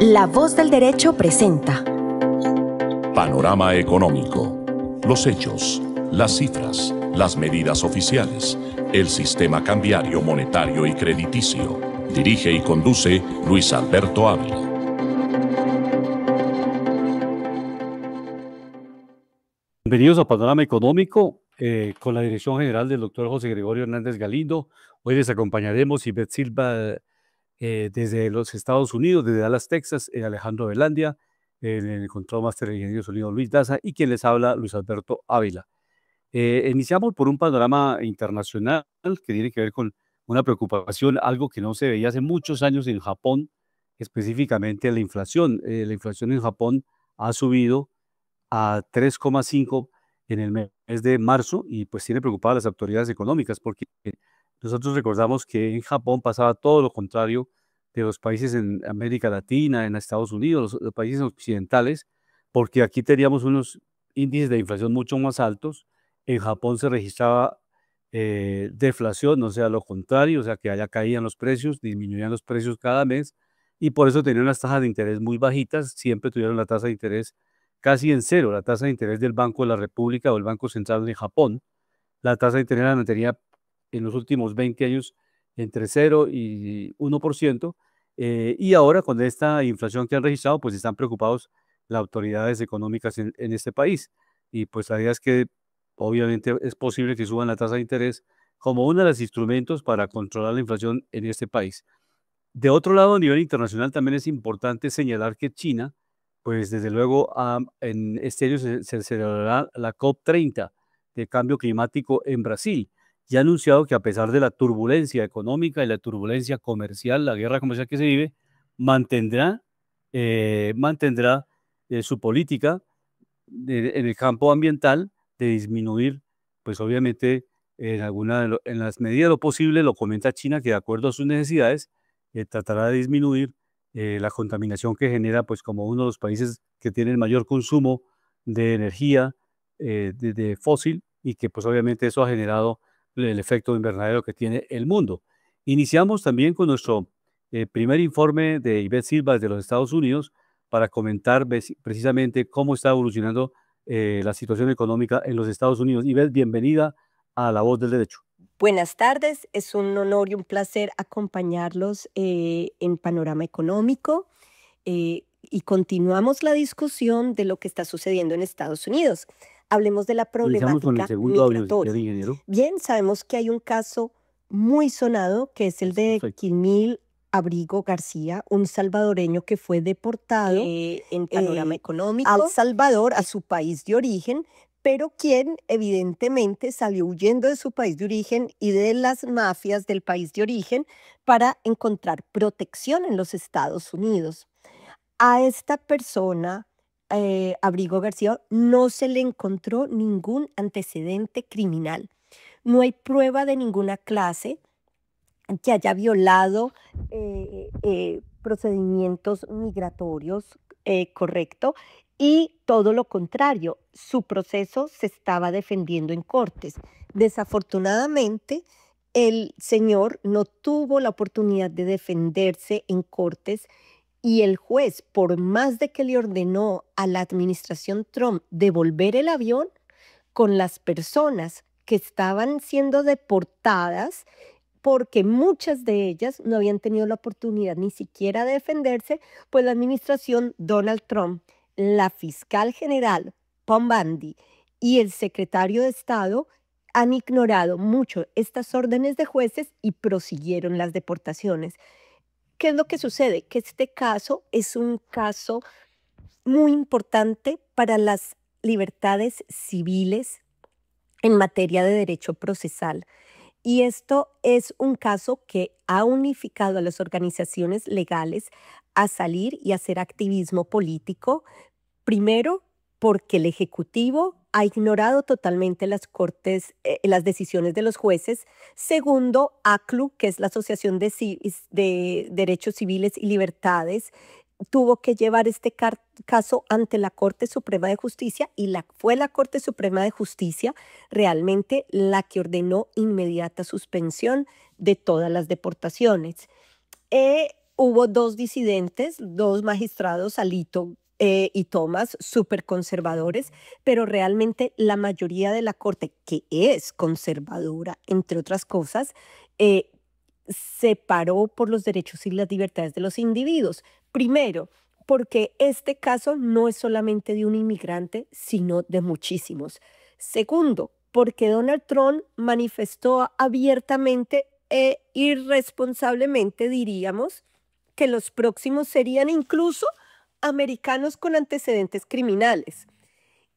La Voz del Derecho presenta Panorama Económico. Los hechos, las cifras, las medidas oficiales, el sistema cambiario, monetario y crediticio. Dirige y conduce Luis Alberto Ávila. Bienvenidos a Panorama Económico con la dirección general del doctor José Gregorio Hernández Galindo. Hoy les acompañaremos Ivette Silva desde los Estados Unidos, desde Dallas, Texas, Alejandro Velandia, en el Control Master de Ingeniero Sonido Luis Daza y quien les habla Luis Alberto Ávila. Iniciamos por un panorama internacional que tiene que ver con una preocupación, algo que no se veía hace muchos años en Japón, específicamente la inflación. La inflación en Japón ha subido a 3,5 en el mes de marzo y pues tiene preocupadas las autoridades económicas porque nosotros recordamos que en Japón pasaba todo lo contrario de los países en América Latina, en Estados Unidos, los países occidentales, porque aquí teníamos unos índices de inflación mucho más altos. En Japón se registraba deflación, o sea, lo contrario, o sea, que allá caían los precios, disminuían los precios cada mes y por eso tenían las tasas de interés muy bajitas, siempre tuvieron la tasa de interés casi en cero, la tasa de interés del Banco de la República o el Banco Central de Japón. La tasa de interés la mantenía en los últimos 20 años entre 0 y 1%, y ahora con esta inflación que han registrado, pues están preocupados las autoridades económicas en este país. Y pues la idea es que obviamente es posible que suban la tasa de interés como uno de los instrumentos para controlar la inflación en este país. De otro lado, a nivel internacional también es importante señalar que China, pues desde luego en este año se celebrará la COP30 de cambio climático en Brasil y ha anunciado que a pesar de la turbulencia económica y la turbulencia comercial, la guerra comercial que se vive, mantendrá su política en el campo ambiental de disminuir, pues obviamente en las medidas de lo posible, lo comenta China, que de acuerdo a sus necesidades, tratará de disminuir la contaminación que genera, pues como uno de los países que tiene el mayor consumo de energía de fósil y que pues obviamente eso ha generado el efecto invernadero que tiene el mundo. Iniciamos también con nuestro primer informe de Ivette Silva desde los Estados Unidos para comentar precisamente cómo está evolucionando la situación económica en los Estados Unidos. Ivette, bienvenida a La Voz del Derecho. Buenas tardes, es un honor y un placer acompañarlos en Panorama Económico y continuamos la discusión de lo que está sucediendo en Estados Unidos. Hablemos de la problemática con el segundo migratoria. audio, ingeniero. Bien, sabemos que hay un caso muy sonado que es el de Perfecto. Quimil Abrigo García, un salvadoreño que fue deportado en Panorama Económico al Salvador, a su país de origen, pero quien evidentemente salió huyendo de su país de origen y de las mafias del país de origen para encontrar protección en los Estados Unidos. A esta persona, Abrigo García, no se le encontró ningún antecedente criminal. No hay prueba de ninguna clase que haya violado procedimientos migratorios, correcto, y todo lo contrario, su proceso se estaba defendiendo en cortes. Desafortunadamente, el señor no tuvo la oportunidad de defenderse en cortes y el juez, por más de que le ordenó a la administración Trump devolver el avión con las personas que estaban siendo deportadas, porque muchas de ellas no habían tenido la oportunidad ni siquiera de defenderse, pues la administración Donald Trump, la fiscal general Pam Bondi y el secretario de Estado han ignorado mucho estas órdenes de jueces y prosiguieron las deportaciones. ¿Qué es lo que sucede? Que este caso es un caso muy importante para las libertades civiles en materia de derecho procesal. Y esto es un caso que ha unificado a las organizaciones legales a salir y hacer activismo político, primero porque el Ejecutivo ha ignorado totalmente las las decisiones de los jueces. Segundo, ACLU, que es la Asociación de Derechos Civiles y Libertades, tuvo que llevar este caso ante la Corte Suprema de Justicia y fue la Corte Suprema de Justicia realmente la que ordenó inmediata suspensión de todas las deportaciones. hubo dos disidentes, dos magistrados, Alito y Thomas, súper conservadores, pero realmente la mayoría de la corte, que es conservadora, entre otras cosas, se paró por los derechos y las libertades de los individuos. Primero, porque este caso no es solamente de un inmigrante, sino de muchísimos. Segundo, porque Donald Trump manifestó abiertamente e irresponsablemente, diríamos, que los próximos serían incluso americanos con antecedentes criminales.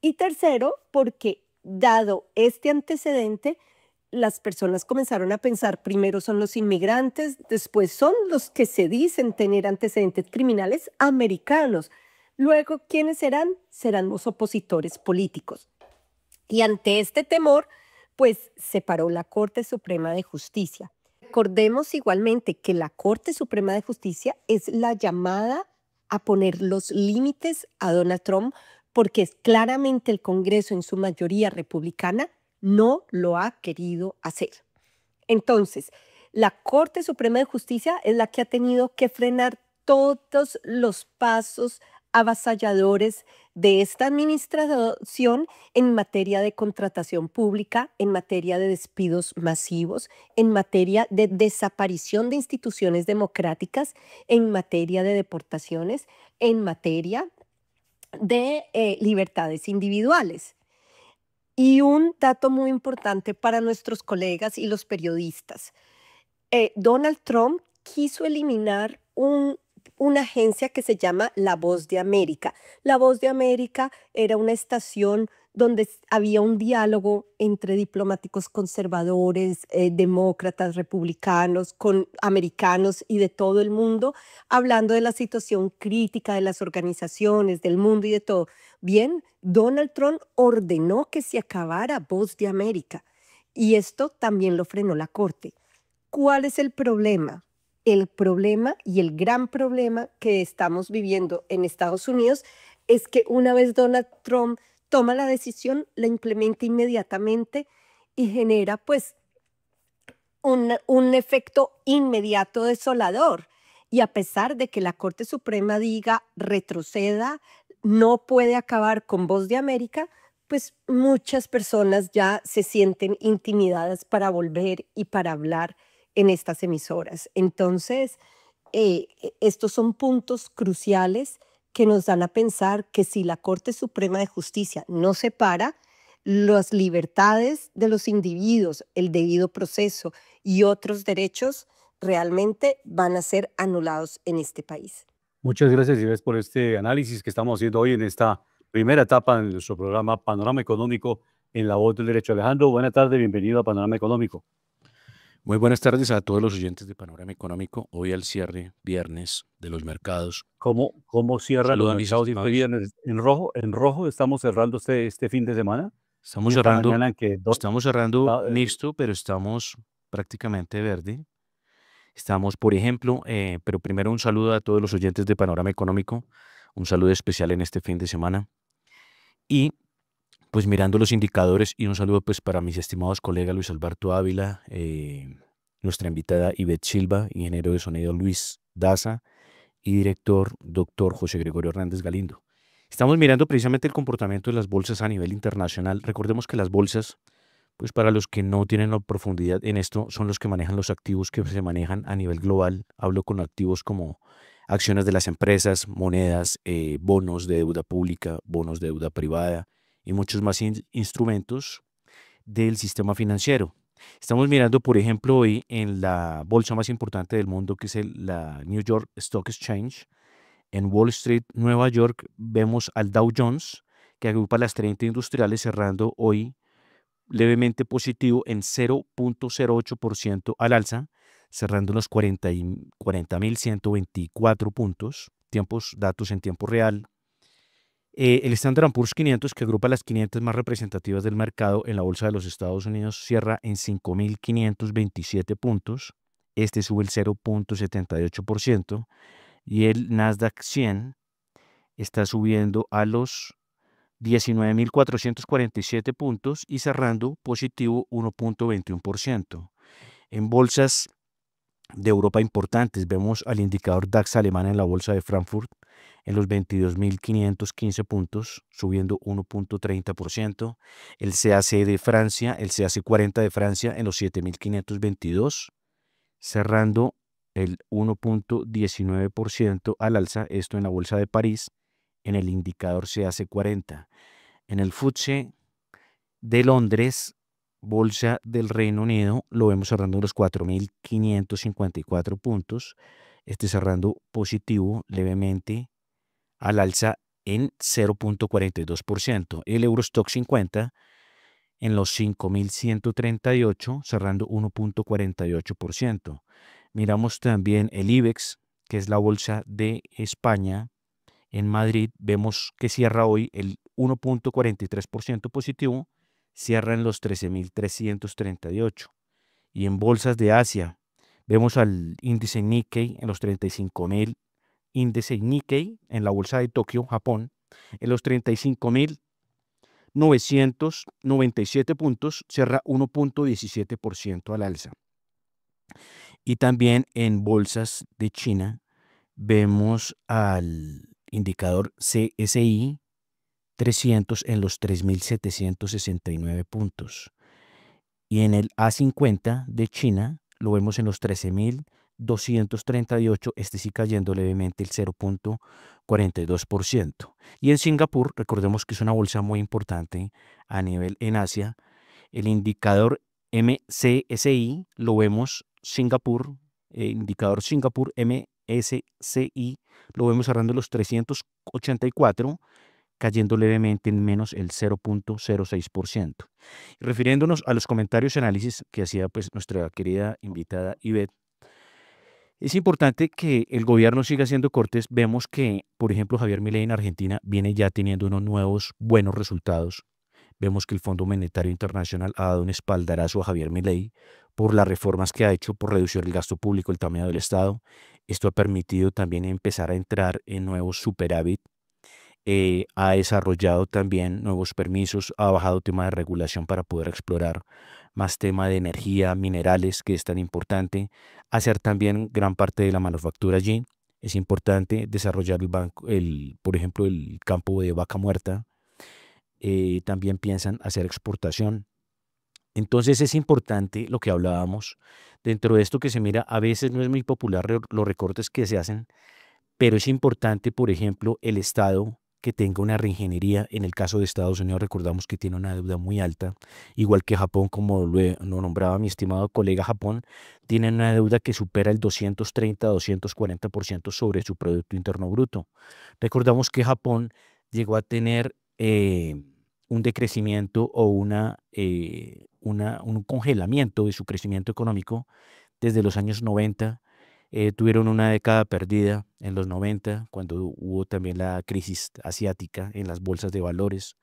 Y tercero, porque dado este antecedente, las personas comenzaron a pensar, primero son los inmigrantes, después son los que se dicen tener antecedentes criminales americanos. Luego, ¿quiénes serán? Serán los opositores políticos. Y ante este temor, pues se paró la Corte Suprema de Justicia. Recordemos igualmente que la Corte Suprema de Justicia es la llamada a poner los límites a Donald Trump, porque claramente el Congreso en su mayoría republicana no lo ha querido hacer. Entonces, la Corte Suprema de Justicia es la que ha tenido que frenar todos los pasos avasalladores de esta administración en materia de contratación pública, en materia de despidos masivos, en materia de desaparición de instituciones democráticas, en materia de deportaciones, en materia de libertades individuales. Y un dato muy importante para nuestros colegas y los periodistas. Donald Trump quiso eliminar una agencia que se llama La Voz de América. La Voz de América era una estación donde había un diálogo entre diplomáticos conservadores, demócratas, republicanos, con americanos y de todo el mundo, hablando de la situación crítica de las organizaciones, del mundo y de todo. Bien, Donald Trump ordenó que se acabara Voz de América y esto también lo frenó la Corte. ¿Cuál es el problema? El problema y el gran problema que estamos viviendo en Estados Unidos es que una vez Donald Trump toma la decisión, la implementa inmediatamente y genera pues un efecto inmediato desolador. Y a pesar de que la Corte Suprema diga retroceda, no puede acabar con Voz de América, pues muchas personas ya se sienten intimidadas para volver y para hablar en estas emisoras. Entonces, estos son puntos cruciales que nos dan a pensar que si la Corte Suprema de Justicia no se para, las libertades de los individuos, el debido proceso y otros derechos realmente van a ser anulados en este país. Muchas gracias, Ives, por este análisis que estamos haciendo hoy en esta primera etapa de nuestro programa Panorama Económico en la Voz del Derecho. Alejandro, buena tarde, bienvenido a Panorama Económico. Muy buenas tardes a todos los oyentes de Panorama Económico. Hoy al cierre, viernes, de los mercados. ¿Cómo cierran los Saludos a mis mercados estimados. viernes? ¿En rojo estamos cerrando este fin de semana? Estamos Y esta cerrando, mañana que estamos cerrando mixto, pero estamos prácticamente verde. Estamos, por ejemplo, pero primero un saludo a todos los oyentes de Panorama Económico, un saludo especial en este fin de semana. Y pues mirando los indicadores y un saludo pues para mis estimados colegas Luis Alberto Ávila, nuestra invitada Ivette Silva, ingeniero de sonido Luis Daza y director doctor José Gregorio Hernández Galindo. Estamos mirando precisamente el comportamiento de las bolsas a nivel internacional. Recordemos que las bolsas, pues para los que no tienen la profundidad en esto, son los que manejan los activos que se manejan a nivel global. Hablo con activos como acciones de las empresas, monedas, bonos de deuda pública, bonos de deuda privada y muchos más instrumentos del sistema financiero. Estamos mirando, por ejemplo, hoy en la bolsa más importante del mundo, que es la New York Stock Exchange. En Wall Street, Nueva York, vemos al Dow Jones, que agrupa las 30 industriales, cerrando hoy levemente positivo en 0.08% al alza, cerrando los 40.124 puntos, datos en tiempo real. El Standard & Poor's 500, que agrupa las 500 más representativas del mercado en la Bolsa de los Estados Unidos, cierra en 5.527 puntos. Este sube el 0.78%. Y el Nasdaq 100 está subiendo a los 19.447 puntos y cerrando positivo 1.21%. En bolsas de Europa importantes. Vemos al indicador DAX alemán en la bolsa de Frankfurt en los 22.515 puntos, subiendo 1.30%. El CAC de Francia, el CAC 40 de Francia en los 7.522, cerrando el 1.19% al alza, esto en la bolsa de París, en el indicador CAC 40. En el FTSE de Londres, bolsa del Reino Unido, lo vemos cerrando en los 4.554 puntos, cerrando positivo levemente al alza en 0.42%. El Eurostock 50 en los 5.138, cerrando 1.48%. Miramos también el IBEX, que es la bolsa de España, en Madrid. Vemos que cierra hoy el 1.43% positivo, cierra en los 13.338. Y en bolsas de Asia, vemos al índice Nikkei en los 35.000, índice Nikkei en la bolsa de Tokio, Japón, en los 35.997 puntos, cierra 1.17% al alza. Y también en bolsas de China vemos al indicador CSI 300 en los 3.769 puntos. Y en el A50 de China lo vemos en los 13.238, sí cayendo levemente el 0.42%. Y en Singapur, recordemos que es una bolsa muy importante a nivel en Asia, el indicador MSCI lo vemos Singapur, indicador Singapur MSCI, lo vemos cerrando los 384, cayendo levemente en menos el 0.06%. Refiriéndonos a los comentarios y análisis que hacía pues nuestra querida invitada Ivette, es importante que el gobierno siga haciendo cortes. Vemos que, por ejemplo, Javier Milei en Argentina viene ya teniendo unos nuevos buenos resultados. Vemos que el Fondo Monetario Internacional ha dado un espaldarazo a Javier Milei por las reformas que ha hecho, por reducir el gasto público, el tamaño del Estado. Esto ha permitido también empezar a entrar en nuevos superávit. Ha desarrollado también nuevos permisos, ha bajado tema de regulación para poder explorar más tema de energía, minerales, que es tan importante, hacer también gran parte de la manufactura allí. Es importante desarrollar por ejemplo, el campo de vaca muerta. También piensan hacer exportación. Entonces es importante lo que hablábamos. Dentro de esto que se mira, a veces no es muy popular los recortes que se hacen, pero es importante, por ejemplo, el Estado que tenga una reingeniería. En el caso de Estados Unidos, recordamos que tiene una deuda muy alta, igual que Japón, como lo nombraba mi estimado colega Japón, tiene una deuda que supera el 230-240% sobre su Producto Interno Bruto. Recordamos que Japón llegó a tener un decrecimiento o un congelamiento de su crecimiento económico desde los años 90. Tuvieron una década perdida en los 90, cuando hubo también la crisis asiática en las bolsas de valores.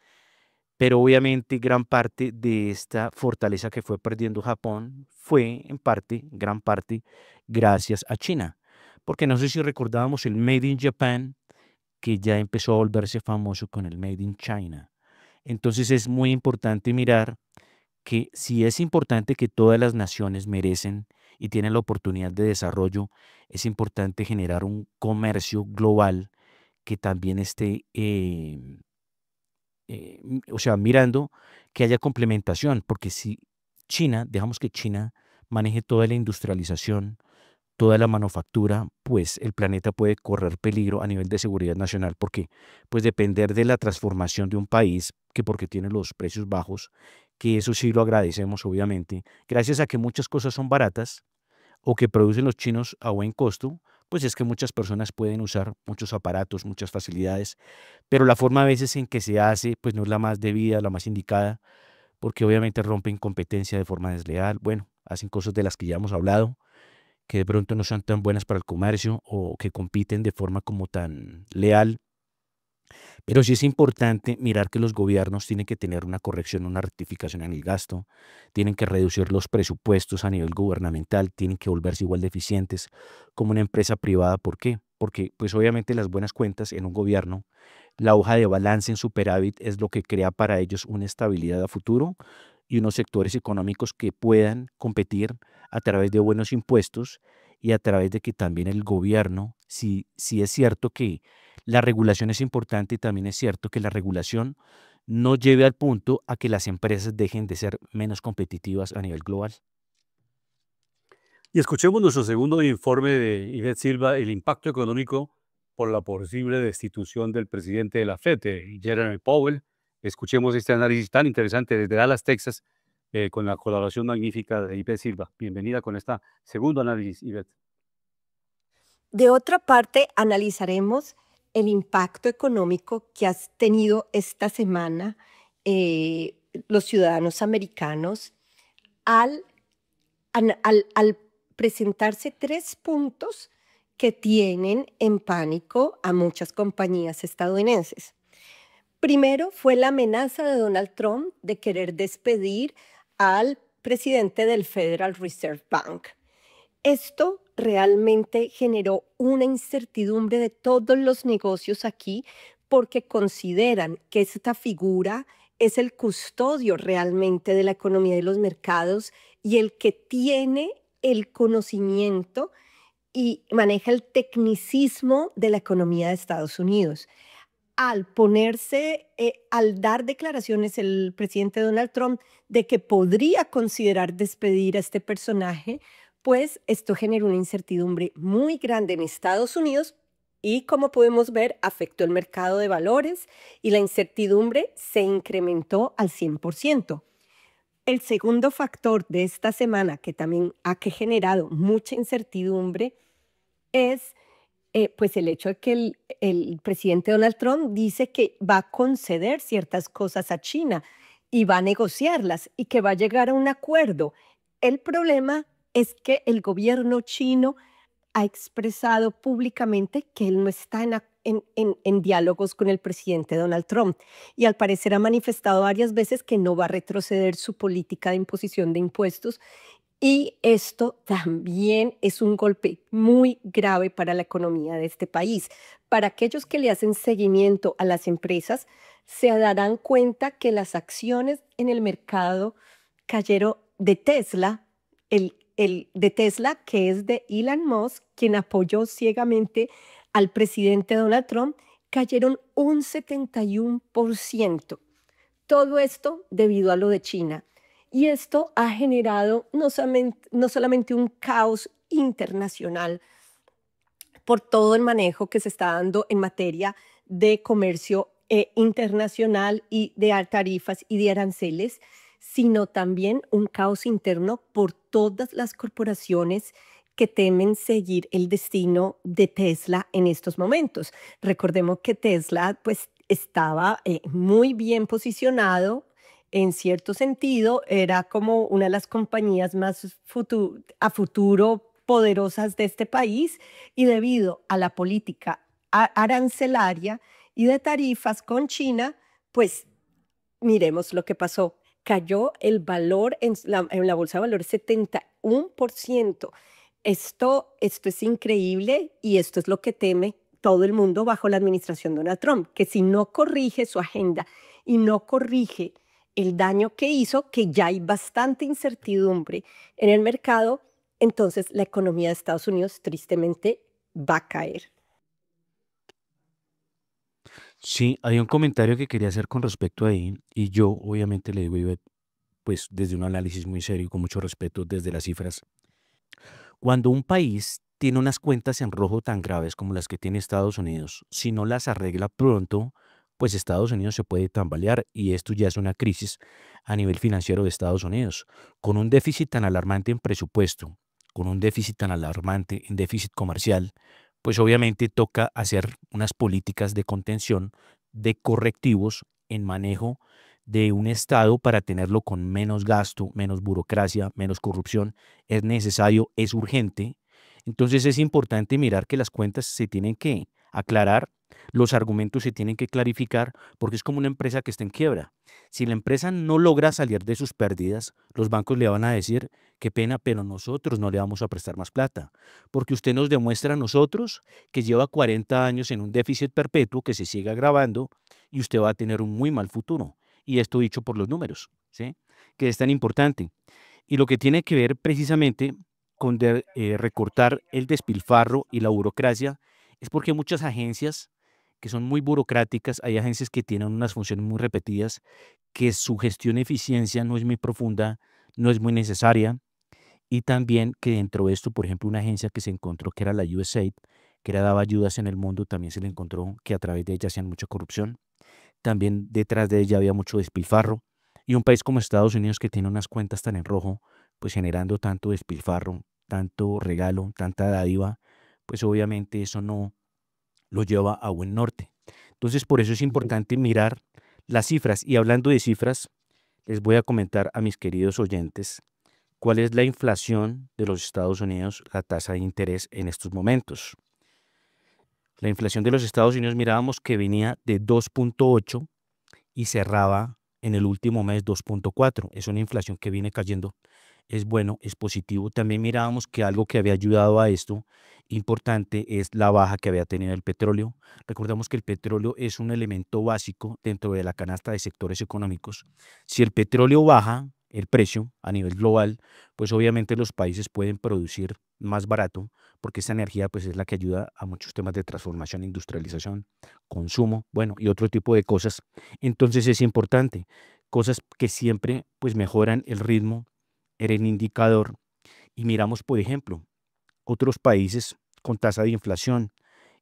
Pero obviamente gran parte de esta fortaleza que fue perdiendo Japón fue en parte, gran parte, gracias a China. Porque no sé si recordábamos el Made in Japan, que ya empezó a volverse famoso con el Made in China. Entonces es muy importante mirar que si es importante que todas las naciones merecen y tienen la oportunidad de desarrollo, es importante generar un comercio global que también esté, mirando que haya complementación, porque si dejamos que China maneje toda la industrialización, toda la manufactura, pues el planeta puede correr peligro a nivel de seguridad nacional, porque pues depender de la transformación de un país, que porque tiene los precios bajos, que eso sí lo agradecemos obviamente, gracias a que muchas cosas son baratas o que producen los chinos a buen costo, pues es que muchas personas pueden usar muchos aparatos, muchas facilidades, pero la forma a veces en que se hace, pues no es la más debida, la más indicada, porque obviamente rompen competencia de forma desleal, bueno, hacen cosas de las que ya hemos hablado, que de pronto no son tan buenas para el comercio o que compiten de forma como tan leal. Pero sí es importante mirar que los gobiernos tienen que tener una corrección, una rectificación en el gasto, tienen que reducir los presupuestos a nivel gubernamental, tienen que volverse igual de eficientes como una empresa privada. ¿Por qué? Porque pues obviamente las buenas cuentas en un gobierno, la hoja de balance en superávit es lo que crea para ellos una estabilidad a futuro y unos sectores económicos que puedan competir a través de buenos impuestos y a través de que también el gobierno, sí es cierto que la regulación es importante y también es cierto que la regulación no lleve al punto a que las empresas dejen de ser menos competitivas a nivel global. Y escuchemos nuestro segundo informe de Ivette Silva, el impacto económico por la posible destitución del presidente de la FED, Jeremy Powell. Escuchemos este análisis tan interesante desde Dallas, Texas, con la colaboración magnífica de Ivette Silva. Bienvenida con este segundo análisis, Ivette. De otra parte, analizaremos el impacto económico que ha tenido esta semana los ciudadanos americanos al presentarse 3 puntos que tienen en pánico a muchas compañías estadounidenses. Primero fue la amenaza de Donald Trump de querer despedir al presidente del Federal Reserve Bank. Esto realmente generó una incertidumbre de todos los negocios aquí porque consideran que esta figura es el custodio realmente de la economía de los mercados y el que tiene el conocimiento y maneja el tecnicismo de la economía de Estados Unidos. Al dar declaraciones el presidente Donald Trump de que podría considerar despedir a este personaje, pues esto generó una incertidumbre muy grande en Estados Unidos y, como podemos ver, afectó el mercado de valores y la incertidumbre se incrementó al 100%. El segundo factor de esta semana que también ha generado mucha incertidumbre es pues el hecho de que el presidente Donald Trump dice que va a conceder ciertas cosas a China y va a negociarlas y que va a llegar a un acuerdo. El problema es que el gobierno chino ha expresado públicamente que él no está en diálogos con el presidente Donald Trump y al parecer ha manifestado varias veces que no va a retroceder su política de imposición de impuestos. Y esto también es un golpe muy grave para la economía de este país. Para aquellos que le hacen seguimiento a las empresas, se darán cuenta que las acciones en el mercado cayeron de Tesla, de Tesla, que es de Elon Musk, quien apoyó ciegamente al presidente Donald Trump, cayeron un 71%. Todo esto debido a lo de China. Y esto ha generado no solamente un caos internacional por todo el manejo que se está dando en materia de comercio internacional y de tarifas y de aranceles, sino también un caos interno por todas las corporaciones que temen seguir el destino de Tesla en estos momentos. Recordemos que Tesla pues estaba muy bien posicionado. En cierto sentido, era como una de las compañías más a futuro poderosas de este país y debido a la política arancelaria y de tarifas con China, pues miremos lo que pasó. Cayó el valor en la bolsa de valores 71%. Esto es increíble y esto es lo que teme todo el mundo bajo la administración de Donald Trump, que si no corrige su agenda y no corrige el daño que hizo, que ya hay bastante incertidumbre en el mercado, entonces la economía de Estados Unidos tristemente va a caer. Sí, hay un comentario que quería hacer con respecto a ahí, y yo obviamente le digo, Ivette, pues desde un análisis muy serio y con mucho respeto desde las cifras. Cuando un país tiene unas cuentas en rojo tan graves como las que tiene Estados Unidos, si no las arregla pronto, pues Estados Unidos se puede tambalear y esto ya es una crisis a nivel financiero de Estados Unidos. Con un déficit tan alarmante en presupuesto, con un déficit tan alarmante en déficit comercial, pues obviamente toca hacer unas políticas de contención, de correctivos en manejo de un Estado para tenerlo con menos gasto, menos burocracia, menos corrupción. Es necesario, es urgente. Entonces es importante mirar que las cuentas se tienen que aclarar, los argumentos se tienen que clarificar, porque es como una empresa que está en quiebra. Si la empresa no logra salir de sus pérdidas, los bancos le van a decir, qué pena, pero nosotros no le vamos a prestar más plata, porque usted nos demuestra a nosotros que lleva 40 años en un déficit perpetuo que se sigue agravando y usted va a tener un muy mal futuro. Y esto dicho por los números, ¿sí? Que es tan importante. Y lo que tiene que ver precisamente recortar el despilfarro y la burocracia es porque muchas agencias que son muy burocráticas, hay agencias que tienen unas funciones muy repetidas, que su gestión y eficiencia no es muy profunda, no es muy necesaria, y también que dentro de esto, por ejemplo, una agencia que se encontró que era la USAID, que era daba ayudas en el mundo, también se le encontró que a través de ella hacían mucha corrupción, también detrás de ella había mucho despilfarro, y un país como Estados Unidos que tiene unas cuentas tan en rojo, pues generando tanto despilfarro, tanto regalo, tanta dádiva, pues obviamente eso no lo lleva a buen norte. Entonces, por eso es importante mirar las cifras. Y hablando de cifras, les voy a comentar a mis queridos oyentes cuál es la inflación de los Estados Unidos, la tasa de interés en estos momentos. La inflación de los Estados Unidos mirábamos que venía de 2.8 y cerraba en el último mes 2.4. Es una inflación que viene cayendo. Es bueno, es positivo. También mirábamos que algo que había ayudado a esto importante es la baja que había tenido el petróleo. Recordamos que el petróleo es un elemento básico dentro de la canasta de sectores económicos. Si el petróleo baja el precio a nivel global, pues obviamente los países pueden producir más barato porque esa energía pues es la que ayuda a muchos temas de transformación, industrialización, consumo, bueno, y otro tipo de cosas. Entonces es importante, cosas que siempre pues mejoran el ritmo, el indicador. Y miramos, por ejemplo, otros países con tasa de inflación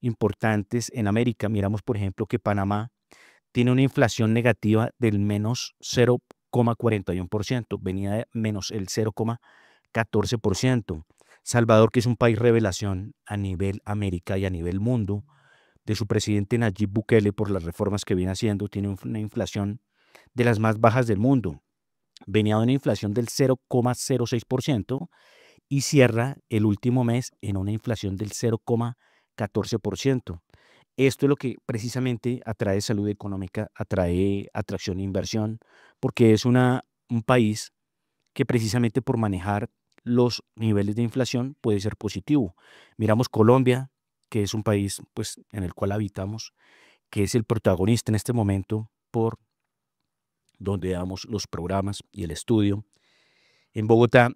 importantes en América. Miramos, por ejemplo, que Panamá tiene una inflación negativa del menos 0,41%, venía de menos el 0,14%. Salvador, que es un país revelación a nivel América y a nivel mundo, de su presidente Nayib Bukele por las reformas que viene haciendo, tiene una inflación de las más bajas del mundo. Venía de una inflación del 0,06% y cierra el último mes en una inflación del 0,14%. Esto es lo que precisamente atrae salud económica, atrae atracción e inversión, porque es un país que precisamente por manejar los niveles de inflación puede ser positivo. Miramos Colombia, que es un país pues, en el cual habitamos, que es el protagonista en este momento por donde damos los programas y el estudio. En Bogotá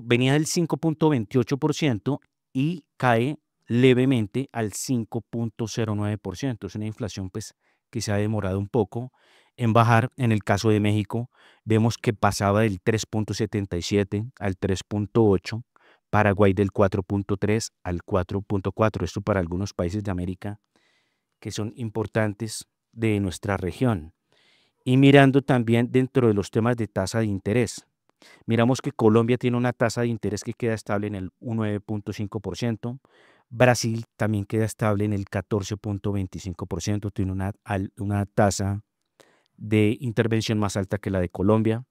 venía del 5,28% y cae levemente al 5,09%. Es una inflación pues, que se ha demorado un poco en bajar. En el caso de México, vemos que pasaba del 3,77 al 3,8, Paraguay del 4,3 al 4,4. Esto para algunos países de América que son importantes de nuestra región. Y mirando también dentro de los temas de tasa de interés. Miramos que Colombia tiene una tasa de interés que queda estable en el 9,5%. Brasil también queda estable en el 14,25%. Tiene una tasa de intervención más alta que la de Colombia.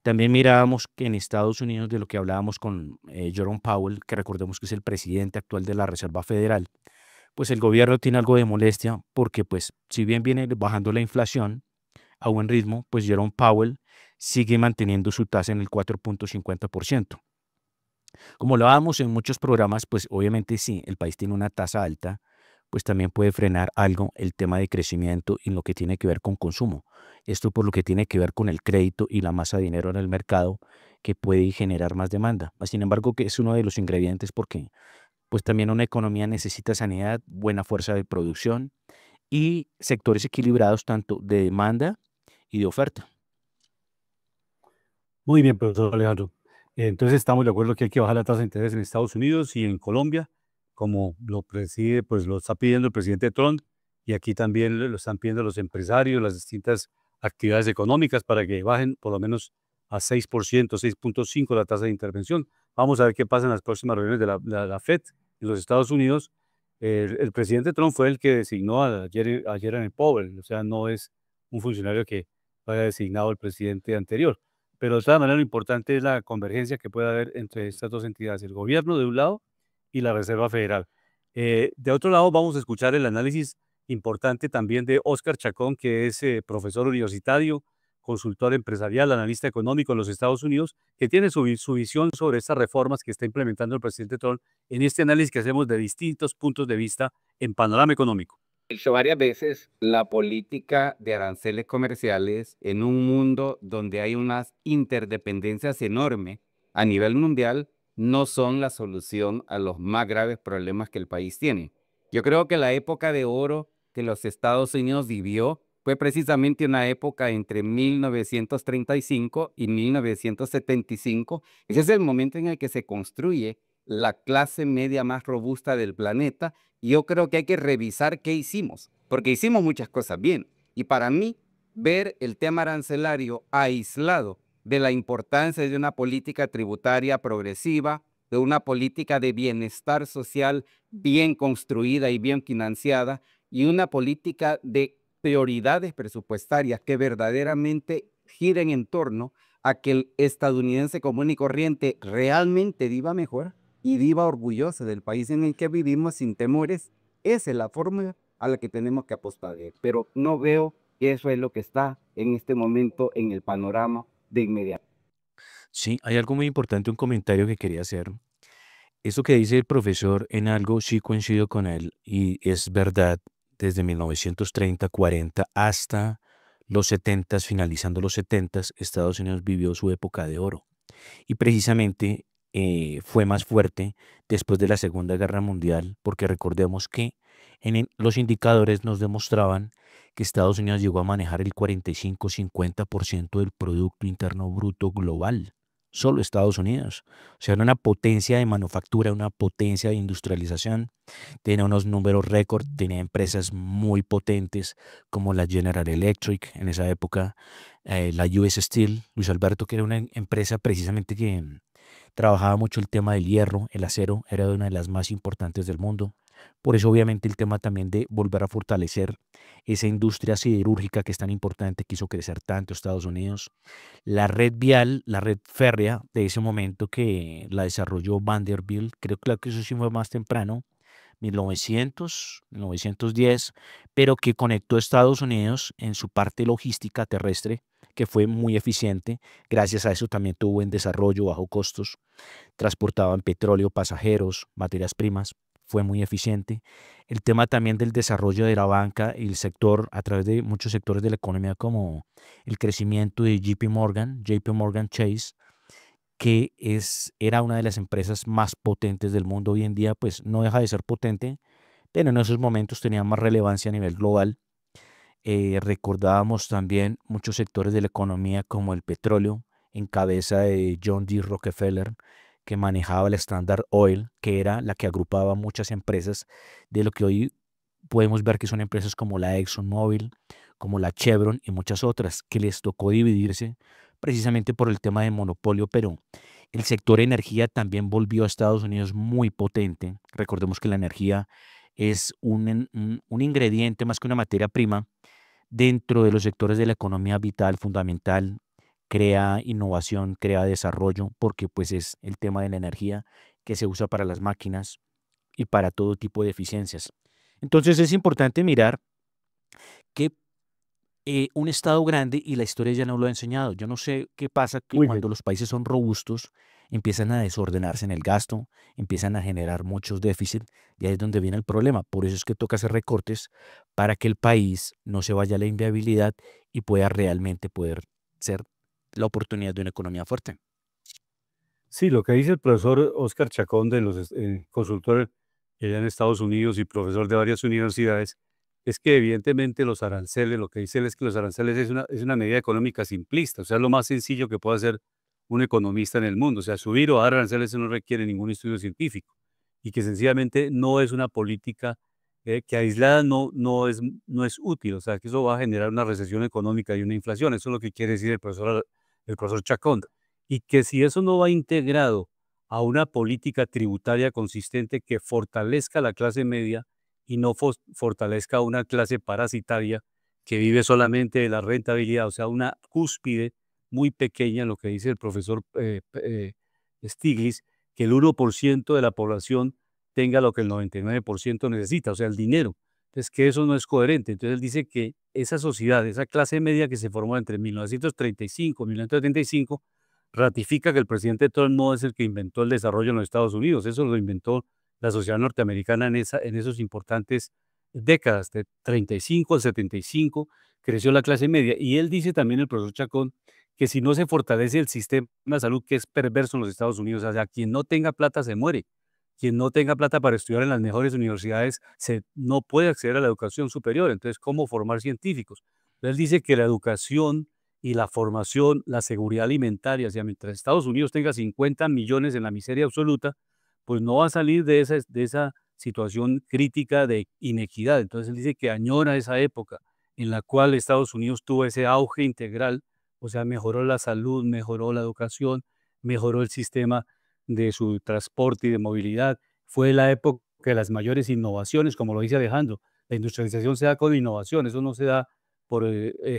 También mirábamos que en Estados Unidos, de lo que hablábamos con Jerome Powell, que recordemos que es el presidente actual de la Reserva Federal, pues el gobierno tiene algo de molestia porque pues si bien viene bajando la inflación a buen ritmo, pues Jerome Powell sigue manteniendo su tasa en el 4,50%. Como lo hablábamos en muchos programas, pues obviamente sí, el país tiene una tasa alta, pues también puede frenar algo el tema de crecimiento y lo que tiene que ver con consumo. Esto por lo que tiene que ver con el crédito y la masa de dinero en el mercado que puede generar más demanda. Sin embargo, que es uno de los ingredientes porque pues también una economía necesita sanidad, buena fuerza de producción y sectores equilibrados tanto de demanda y de oferta. Muy bien, profesor Alejandro. Entonces estamos de acuerdo que hay que bajar la tasa de interés en Estados Unidos y en Colombia, como lo preside, pues lo está pidiendo el presidente Trump, y aquí también lo están pidiendo los empresarios, las distintas actividades económicas para que bajen por lo menos a 6%, 6,5% la tasa de intervención. Vamos a ver qué pasa en las próximas reuniones de la FED en los Estados Unidos. El presidente Trump fue el que designó a Jeremy Powell, o sea, no es un funcionario que haya designado el presidente anterior. Pero de todas maneras lo importante es la convergencia que puede haber entre estas dos entidades, el gobierno de un lado y la Reserva Federal. De otro lado vamos a escuchar el análisis importante también de Óscar Chacón, que es profesor universitario, consultor empresarial, analista económico en los Estados Unidos, que tiene su visión sobre estas reformas que está implementando el presidente Trump en este análisis que hacemos de distintos puntos de vista en Panorama Económico. Dicho varias veces, la política de aranceles comerciales en un mundo donde hay unas interdependencias enormes a nivel mundial no son la solución a los más graves problemas que el país tiene. Yo creo que la época de oro que los Estados Unidos vivió fue precisamente una época entre 1935 y 1975. Ese es el momento en el que se construye la clase media más robusta del planeta. Y yo creo que hay que revisar qué hicimos, porque hicimos muchas cosas bien. Y para mí, ver el tema arancelario aislado de la importancia de una política tributaria progresiva, de una política de bienestar social bien construida y bien financiada, y una política de prioridades presupuestarias que verdaderamente giren en torno a que el estadounidense común y corriente realmente viva mejor y viva orgulloso del país en el que vivimos sin temores. Esa es la fórmula a la que tenemos que apostar. Pero no veo que eso es lo que está en este momento en el panorama de inmediato. Sí, hay algo muy importante, un comentario que quería hacer. Eso que dice el profesor, en algo sí coincido con él y es verdad. Desde 1930, 40 hasta los 70, finalizando los 70, Estados Unidos vivió su época de oro. Y precisamente fue más fuerte después de la Segunda Guerra Mundial, porque recordemos que los indicadores nos demostraban que Estados Unidos llegó a manejar el 45-50% del Producto Interno Bruto global. Solo Estados Unidos. O sea, era una potencia de manufactura, una potencia de industrialización. Tenía unos números récord, tenía empresas muy potentes como la General Electric en esa época, la US Steel, Luis Alberto, que era una empresa precisamente que trabajaba mucho el tema del hierro, el acero, era una de las más importantes del mundo. Por eso obviamente el tema también de volver a fortalecer esa industria siderúrgica que es tan importante, que hizo crecer tanto Estados Unidos. La red vial, la red férrea de ese momento que la desarrolló Vanderbilt, creo que eso sí fue más temprano, 1900, 1910, pero que conectó Estados Unidos en su parte logística terrestre, que fue muy eficiente. Gracias a eso también tuvo buen desarrollo, bajo costos, transportaban petróleo, pasajeros, materias primas, fue muy eficiente. El tema también del desarrollo de la banca y el sector a través de muchos sectores de la economía como el crecimiento de JP Morgan Chase, que era una de las empresas más potentes del mundo. Hoy en día pues no deja de ser potente, pero en esos momentos tenía más relevancia a nivel global. Recordábamos también muchos sectores de la economía como el petróleo, en cabeza de John D. Rockefeller, que manejaba el Standard Oil, que era la que agrupaba muchas empresas de lo que hoy podemos ver que son empresas como la ExxonMobil, como la Chevron y muchas otras, que les tocó dividirse precisamente por el tema de monopolio, pero el sector energía también volvió a Estados Unidos muy potente. Recordemos que la energía es un ingrediente más que una materia prima dentro de los sectores de la economía vital, fundamental, crea innovación, crea desarrollo, porque pues es el tema de la energía que se usa para las máquinas y para todo tipo de eficiencias. Entonces es importante mirar que un Estado grande, y la historia ya nos lo ha enseñado, yo no sé qué pasa que Muy bien. cuando los países son robustos, empiezan a desordenarse en el gasto, empiezan a generar muchos déficits, y ahí es donde viene el problema. Por eso es que toca hacer recortes para que el país no se vaya a la inviabilidad y pueda realmente poder ser la oportunidad de una economía fuerte. Sí, lo que dice el profesor Oscar Chacón, de los consultor allá en Estados Unidos y profesor de varias universidades, es que evidentemente los aranceles, lo que dice él es que los aranceles es una medida económica simplista, o sea, es lo más sencillo que puede hacer un economista en el mundo. O sea, subir o bajar aranceles no requiere ningún estudio científico y que sencillamente no es una política que aislada no es útil, o sea, que eso va a generar una recesión económica y una inflación. Eso es lo que quiere decir el profesor Chacón. Y que si eso no va integrado a una política tributaria consistente que fortalezca a la clase media y no fortalezca a una clase parasitaria que vive solamente de la rentabilidad, o sea, una cúspide muy pequeña, lo que dice el profesor Stiglitz, que el 1% de la población tenga lo que el 99% necesita, o sea, el dinero. Entonces, que eso no es coherente. Entonces, él dice que esa sociedad, esa clase media que se formó entre 1935 y 1975, ratifica que el presidente Trump no es el que inventó el desarrollo en los Estados Unidos. Eso lo inventó la sociedad norteamericana en esos importantes décadas, de 35 al 75, creció la clase media. Y él dice también, el profesor Chacón, que si no se fortalece el sistema de salud, que es perverso en los Estados Unidos, o sea, quien no tenga plata se muere. Quien no tenga plata para estudiar en las mejores universidades no puede acceder a la educación superior. Entonces, ¿cómo formar científicos? Entonces, dice que la educación y la formación, la seguridad alimentaria, o sea, mientras Estados Unidos tenga 50 millones en la miseria absoluta, pues no va a salir de esa situación crítica de inequidad. Entonces, él dice que añora esa época en la cual Estados Unidos tuvo ese auge integral, o sea, mejoró la salud, mejoró la educación, mejoró el sistema de su transporte y de movilidad. Fue la época de las mayores innovaciones, como lo dice Alejandro. La industrialización se da con innovación, eso no se da por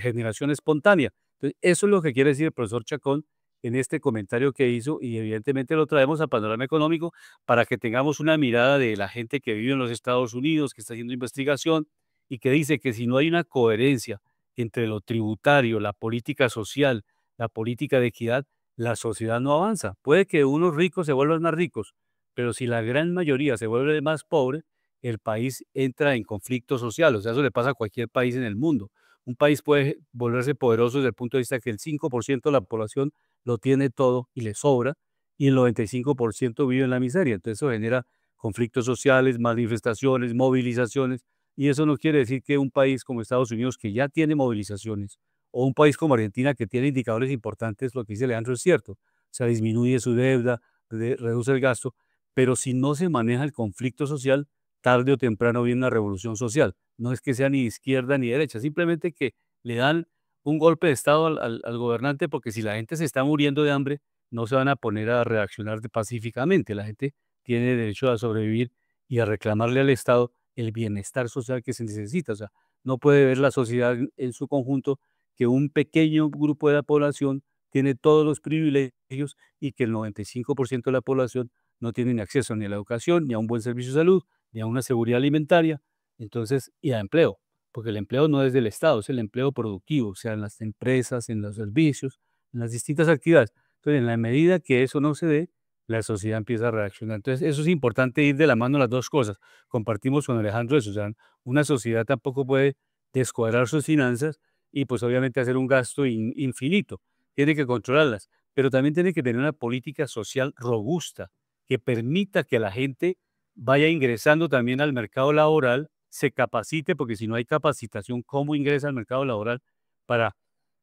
generación espontánea. Entonces, eso es lo que quiere decir el profesor Chacón en este comentario que hizo, y evidentemente lo traemos al panorama económico para que tengamos una mirada de la gente que vive en los Estados Unidos, que está haciendo investigación y que dice que si no hay una coherencia entre lo tributario, la política social, la política de equidad, la sociedad no avanza. Puede que unos ricos se vuelvan más ricos, pero si la gran mayoría se vuelve más pobre, el país entra en conflicto social. O sea, eso le pasa a cualquier país en el mundo. Un país puede volverse poderoso desde el punto de vista que el 5% de la población lo tiene todo y le sobra, y el 95% vive en la miseria. Entonces eso genera conflictos sociales, manifestaciones, movilizaciones, y eso no quiere decir que un país como Estados Unidos, que ya tiene movilizaciones, o un país como Argentina, que tiene indicadores importantes, lo que dice Leandro es cierto, o sea, disminuye su deuda, reduce el gasto, pero si no se maneja el conflicto social, tarde o temprano viene una revolución social. No es que sea ni izquierda ni derecha, simplemente que le dan un golpe de Estado al gobernante, porque si la gente se está muriendo de hambre, no se van a poner a reaccionar pacíficamente. La gente tiene derecho a sobrevivir y a reclamarle al Estado el bienestar social que se necesita. O sea, no puede ver la sociedad en su conjunto que un pequeño grupo de la población tiene todos los privilegios y que el 95% de la población no tiene ni acceso ni a la educación, ni a un buen servicio de salud, ni a una seguridad alimentaria, entonces, y a empleo, porque el empleo no es del Estado, es el empleo productivo, o sea, en las empresas, en los servicios, en las distintas actividades. Entonces, en la medida que eso no se dé, la sociedad empieza a reaccionar. Entonces, eso es importante, ir de la mano las dos cosas. Compartimos con Alejandro eso, o sea, una sociedad tampoco puede descuadrar sus finanzas y pues obviamente hacer un gasto infinito. Tiene que controlarlas, pero también tiene que tener una política social robusta que permita que la gente vaya ingresando también al mercado laboral, se capacite, porque si no hay capacitación, ¿cómo ingresa al mercado laboral para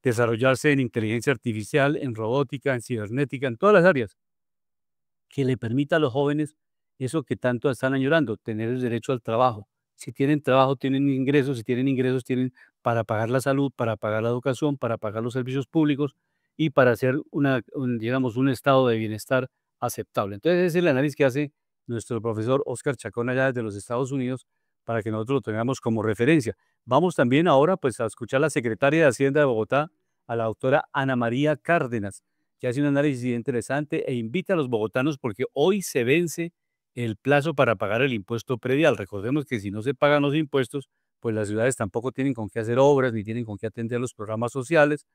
desarrollarse en inteligencia artificial, en robótica, en cibernética, en todas las áreas? Que le permita a los jóvenes eso que tanto están añorando, tener el derecho al trabajo. Si tienen trabajo, tienen ingresos; si tienen ingresos, tienen para pagar la salud, para pagar la educación, para pagar los servicios públicos y para hacer digamos, un estado de bienestar aceptable. Entonces, ese es el análisis que hace nuestro profesor Oscar Chacón allá desde los Estados Unidos, para que nosotros lo tengamos como referencia. Vamos también ahora pues a escuchar a la secretaria de Hacienda de Bogotá, a la doctora Ana María Cárdenas, que hace un análisis bien interesante e invita a los bogotanos, porque hoy se vence el plazo para pagar el impuesto predial. Recordemos que si no se pagan los impuestos, pues las ciudades tampoco tienen con qué hacer obras, ni tienen con qué atender los programas sociales.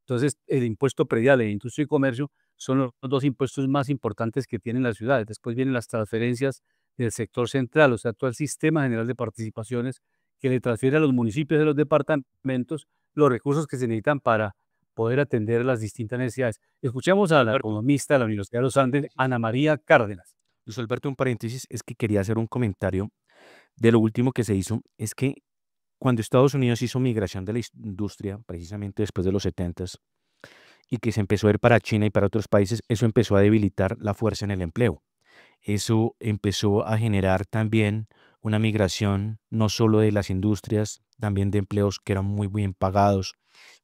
Entonces, el impuesto predial e industria y comercio son los dos impuestos más importantes que tienen las ciudades. Después vienen las transferencias del sector central, o sea, todo el sistema general de participaciones que le transfiere a los municipios y a los departamentos los recursos que se necesitan para poder atender las distintas necesidades. Escuchemos a la economista de la Universidad de los Andes, Ana María Cárdenas. Luis Alberto, un paréntesis, es que quería hacer un comentario de lo último que se hizo. Es que cuando Estados Unidos hizo migración de la industria, precisamente después de los 70s, y que se empezó a ir para China y para otros países, eso empezó a debilitar la fuerza en el empleo. Eso empezó a generar también una migración no solo de las industrias, también de empleos que eran muy bien pagados,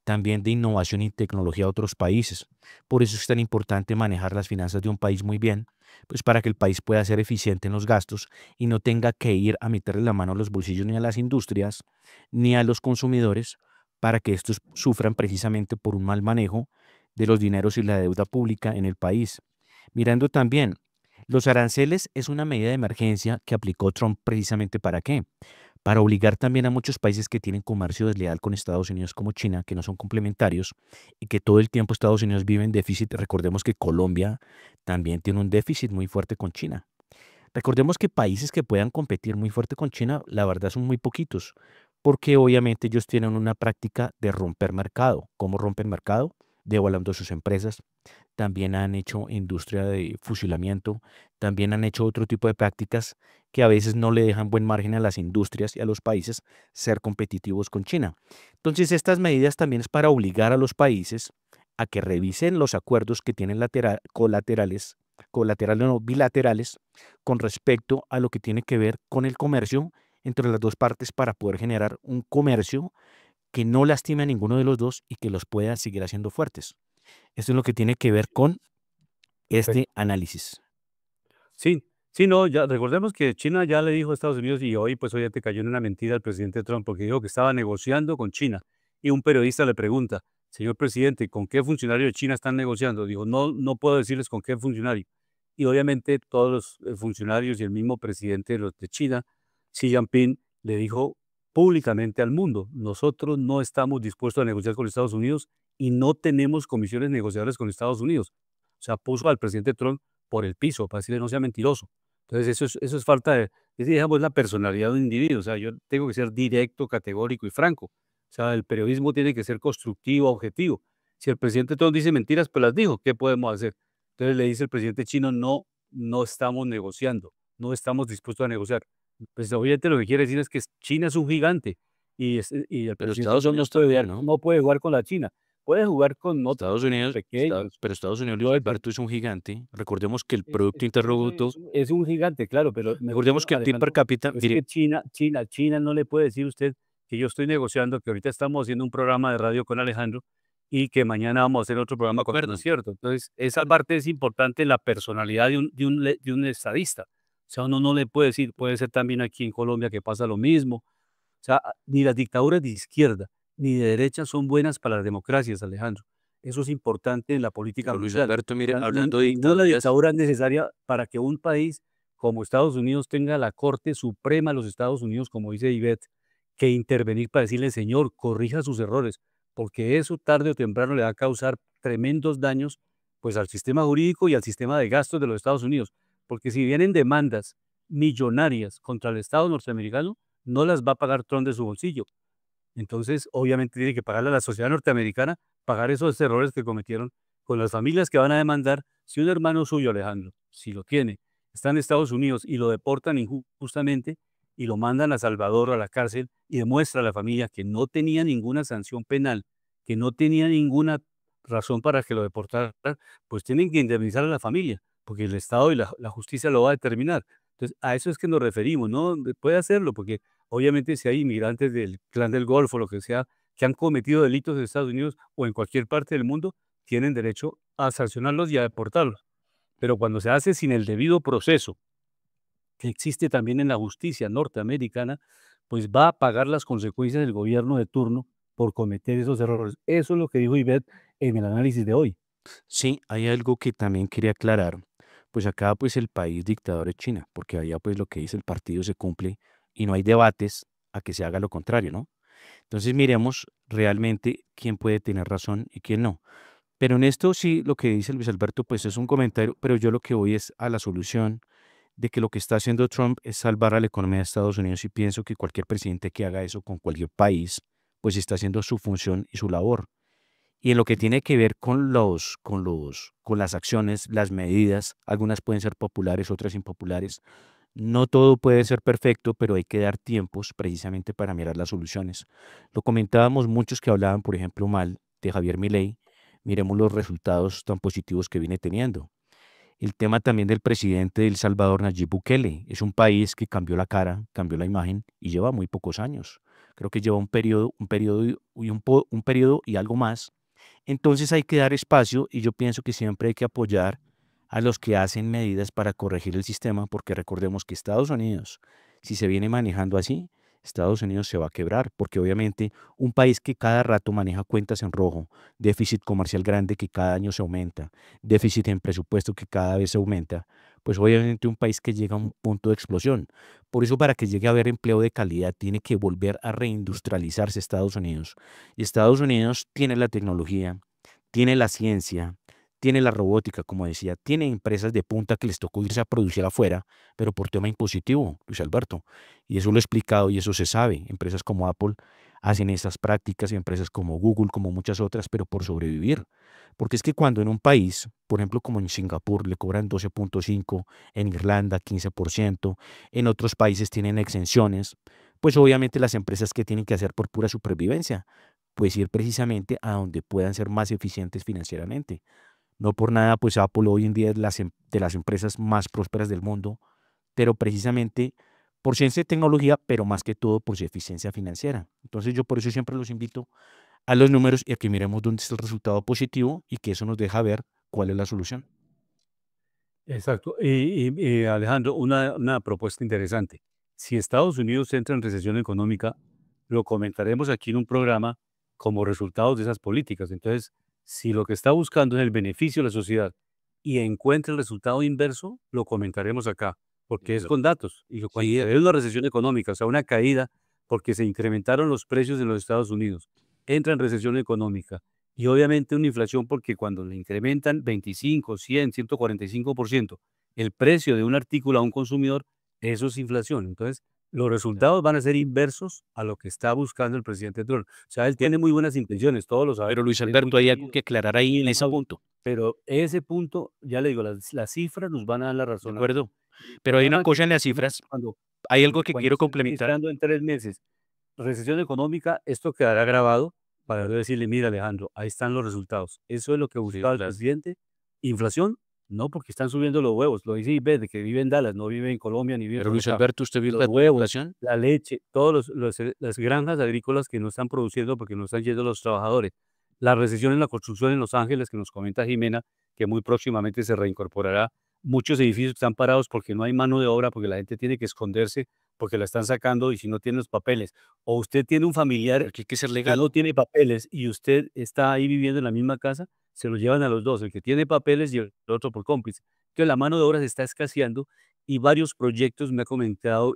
también de innovación y tecnología a otros países. Por eso es tan importante manejar las finanzas de un país muy bien, pues para que el país pueda ser eficiente en los gastos y no tenga que ir a meterle la mano a los bolsillos ni a las industrias ni a los consumidores, para que estos sufran precisamente por un mal manejo de los dineros y la deuda pública en el país. Mirando también, los aranceles es una medida de emergencia que aplicó Trump precisamente ¿para qué? Para obligar también a muchos países que tienen comercio desleal con Estados Unidos, como China, que no son complementarios y que todo el tiempo Estados Unidos vive en déficit. Recordemos que Colombia también tiene un déficit muy fuerte con China. Recordemos que países que puedan competir muy fuerte con China, la verdad son muy poquitos, porque obviamente ellos tienen una práctica de romper mercado. ¿Cómo rompen mercado? devaluando sus empresas, también han hecho industria de fusilamiento, también han hecho otro tipo de prácticas que a veces no le dejan buen margen a las industrias y a los países ser competitivos con China. Entonces, estas medidas también es para obligar a los países a que revisen los acuerdos que tienen colaterales no, bilaterales, con respecto a lo que tiene que ver con el comercio entre las dos partes para poder generar un comercio que no lastime a ninguno de los dos y que los pueda seguir haciendo fuertes. Esto es lo que tiene que ver con Perfecto. este análisis. Sí, sí, no, ya recordemos que China ya le dijo a Estados Unidos y hoy, pues obviamente cayó en una mentira al presidente Trump porque dijo que estaba negociando con China. Y un periodista le pregunta, señor presidente, ¿con qué funcionario de China están negociando? Dijo, no, no puedo decirles con qué funcionario. Y obviamente todos los funcionarios y el mismo presidente de China, Xi Jinping, le dijo públicamente al mundo, nosotros no estamos dispuestos a negociar con Estados Unidos y no tenemos comisiones negociadoras con Estados Unidos. O sea, puso al presidente Trump por el piso, para decirle no sea mentiroso. Entonces, eso es falta de, es, digamos, la personalidad de un individuo. O sea, yo tengo que ser directo, categórico y franco. O sea, el periodismo tiene que ser constructivo, objetivo. Si el presidente Trump dice mentiras, pues las dijo, ¿qué podemos hacer? Entonces le dice el presidente chino, no, no estamos negociando, no estamos dispuestos a negociar. Pues obviamente lo que quiere decir es que China es un gigante y el Pero presidente Estados Unidos todavía no. no puede jugar con la China, puede jugar con otros Estados Unidos, pequeños. pero Estados Unidos, Luis No, Alberto, es un gigante. Recordemos que el Producto Interno Bruto, es un gigante, claro, pero me recordemos refiero, que el PIB per Alejandro, cápita, es que mire, China no le puede decir usted que yo estoy negociando, que ahorita estamos haciendo un programa de radio con Alejandro y que mañana vamos a hacer otro programa con acuerdo. no es cierto. Entonces, esa parte es importante en la personalidad de un estadista. O sea, uno no le puede decir, puede ser también aquí en Colombia que pasa lo mismo. O sea, ni las dictaduras de izquierda ni de derecha son buenas para las democracias, Alejandro. Eso es importante en la política Pero Luis mundial. Alberto, mire, O sea, hablando de ninguna dictaduras, dictadura es necesaria para que un país como Estados Unidos tenga la Corte Suprema de los Estados Unidos, como dice Ivette, que intervenir para decirle, señor, corrija sus errores, porque eso tarde o temprano le va a causar tremendos daños pues al sistema jurídico y al sistema de gastos de los Estados Unidos. Porque si vienen demandas millonarias contra el Estado norteamericano, no las va a pagar Trump de su bolsillo. Entonces, obviamente tiene que pagarle a la sociedad norteamericana, pagar esos errores que cometieron con las familias que van a demandar. Si un hermano suyo, Alejandro, si lo tiene, está en Estados Unidos y lo deportan injustamente y lo mandan a Salvador a la cárcel y demuestra a la familia que no tenía ninguna sanción penal, que no tenía ninguna razón para que lo deportaran, pues tienen que indemnizar a la familia, porque el Estado y la justicia lo va a determinar. Entonces, a eso es que nos referimos, ¿no? Puede hacerlo, porque obviamente, si hay inmigrantes del clan del Golfo, lo que sea, que han cometido delitos en Estados Unidos o en cualquier parte del mundo, tienen derecho a sancionarlos y a deportarlos. Pero cuando se hace sin el debido proceso, que existe también en la justicia norteamericana, pues va a pagar las consecuencias del gobierno de turno por cometer esos errores. Eso es lo que dijo Ivette en el análisis de hoy. sí, hay algo que también quería aclarar. Pues acá, pues el país dictador es China, porque allá, pues lo que dice el partido se cumple y no hay debates a que se haga lo contrario, ¿no? Entonces miremos realmente quién puede tener razón y quién no. Pero en esto sí, lo que dice Luis Alberto, pues es un comentario, pero yo lo que voy es a la solución de que lo que está haciendo Trump es salvar a la economía de Estados Unidos y pienso que cualquier presidente que haga eso con cualquier país, pues está haciendo su función y su labor. Y en lo que tiene que ver con las acciones, las medidas, algunas pueden ser populares, otras impopulares. No todo puede ser perfecto, pero hay que dar tiempos precisamente para mirar las soluciones. Lo comentábamos muchos que hablaban, por ejemplo, mal de Javier Milei. Miremos los resultados tan positivos que viene teniendo. El tema también del presidente de El Salvador, Nayib Bukele. Es un país que cambió la cara, cambió la imagen y lleva muy pocos años. Creo que lleva un periodo y algo más. Entonces hay que dar espacio y yo pienso que siempre hay que apoyar a los que hacen medidas para corregir el sistema, porque recordemos que Estados Unidos, si se viene manejando así, Estados Unidos se va a quebrar, porque obviamente un país que cada rato maneja cuentas en rojo, déficit comercial grande que cada año se aumenta, déficit en presupuesto que cada vez se aumenta, pues obviamente un país que llega a un punto de explosión. Por eso para que llegue a haber empleo de calidad tiene que volver a reindustrializarse Estados Unidos. Y Estados Unidos tiene la tecnología, tiene la ciencia, tiene la robótica, como decía, tiene empresas de punta que les tocó irse a producir afuera, pero por tema impositivo, Luis Alberto. Y eso lo he explicado y eso se sabe. Empresas como Apple hacen esas prácticas, empresas como Google, como muchas otras, pero por sobrevivir. Porque es que cuando en un país, por ejemplo, como en Singapur, le cobran 12.5, en Irlanda 15%, en otros países tienen exenciones, pues obviamente las empresas que tienen que hacer por pura supervivencia, pues ir precisamente a donde puedan ser más eficientes financieramente. No por nada, pues Apple hoy en día es de las empresas más prósperas del mundo, pero precisamente por ciencia de tecnología, pero más que todo por su eficiencia financiera. Entonces yo por eso siempre los invito a los números y a que miremos dónde está el resultado positivo y que eso nos deja ver cuál es la solución. Exacto. Y, Alejandro, una propuesta interesante. Si Estados Unidos entra en recesión económica, lo comentaremos aquí en un programa como resultados de esas políticas. Entonces, si lo que está buscando es el beneficio de la sociedad y encuentra el resultado inverso, lo comentaremos acá, porque es Claro. con datos. Y que cuando Sí, hay una recesión económica, o sea, una caída porque se incrementaron los precios en los Estados Unidos, entra en recesión económica y obviamente una inflación porque cuando le incrementan 25, 100, 145% el precio de un artículo a un consumidor, eso es inflación. Entonces, los resultados van a ser inversos a lo que está buscando el presidente Trump. O sea, él tiene muy buenas intenciones, todos lo sabemos. pero Luis Él es muy Alberto, hay algo querido, que aclarar ahí en muy ese amable, punto, pero ese punto, ya le digo, las cifras nos van a dar la ¿de razón acá. acuerdo? Y el Pero hay una programa que cosa en las hicimos cifras, cuando, hay algo que cuando quiero esté complementar. registrando en 3 meses recesión económica, esto quedará grabado para yo decirle, mira Alejandro, ahí están los resultados. Eso es lo que Sí, buscaba el claro. presidente. Inflación, no, porque están subiendo los huevos. Lo dice Ivette, de que vive en Dallas, no vive en Colombia ni vive Pero por Luis acá. Alberto, ¿usted vio Los la huevos, inflación? la leche, todos las granjas agrícolas que no están produciendo porque no están yendo los trabajadores. La recesión en la construcción en Los Ángeles, que nos comenta Jimena, que muy próximamente se reincorporará. Muchos edificios están parados porque no hay mano de obra, porque la gente tiene que esconderse, porque la están sacando y si no tiene los papeles. O usted tiene un familiar Porque hay que ser que legal. no tiene papeles y usted está ahí viviendo en la misma casa, se los llevan a los dos, el que tiene papeles y el otro por cómplice. Entonces la mano de obra se está escaseando y varios proyectos me ha comentado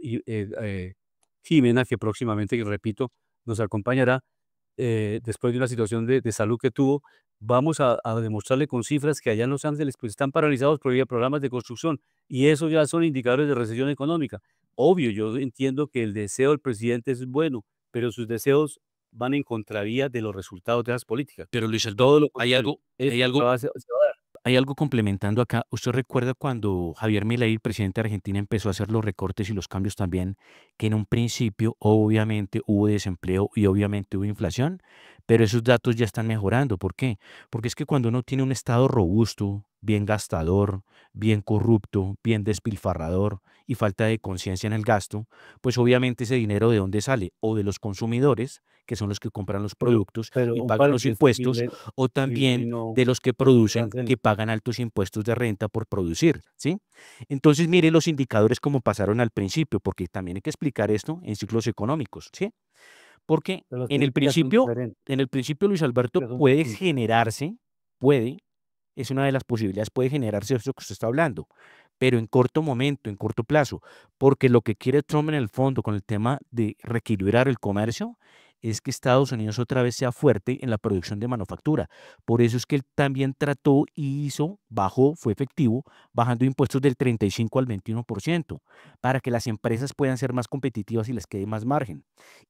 Jimena, que próximamente, y repito, nos acompañará después de una situación de salud que tuvo. Vamos a demostrarle con cifras que allá en Los Ángeles pues, están paralizados por vía programas de construcción y eso ya son indicadores de recesión económica. Obvio, yo entiendo que el deseo del presidente es bueno, pero sus deseos van en contravía de los resultados de las políticas. Pero Luis Todo Alberto, lo contrario. hay Esto algo, se va a dar. hay algo complementando acá. ¿Usted recuerda cuando Javier Milei, el presidente de Argentina, empezó a hacer los recortes y los cambios también, que en un principio obviamente hubo desempleo y obviamente hubo inflación, pero esos datos ya están mejorando? ¿Por qué? Porque es que cuando uno tiene un Estado robusto, bien gastador, bien corrupto, bien despilfarrador y falta de conciencia en el gasto, pues obviamente ese dinero ¿de dónde sale? O de los consumidores, que son los que compran los productos Pero y un pagan los paréntesis, impuestos, o también no, de los que producen, Francel, que pagan altos impuestos de renta por producir, ¿sí? Entonces, mire los indicadores como pasaron al principio, porque también hay que explicar esto en ciclos económicos, ¿sí? Porque pero las políticas son diferentes. en el principio, Luis Alberto, Pero son puede distintas. generarse, puede, es una de las posibilidades, puede generarse eso que usted está hablando, pero en corto momento, en corto plazo, porque lo que quiere Trump en el fondo con el tema de reequilibrar el comercio es que Estados Unidos otra vez sea fuerte en la producción de manufactura. Por eso es que él también trató y hizo, bajó, fue efectivo, bajando impuestos del 35 al 21%, para que las empresas puedan ser más competitivas y les quede más margen.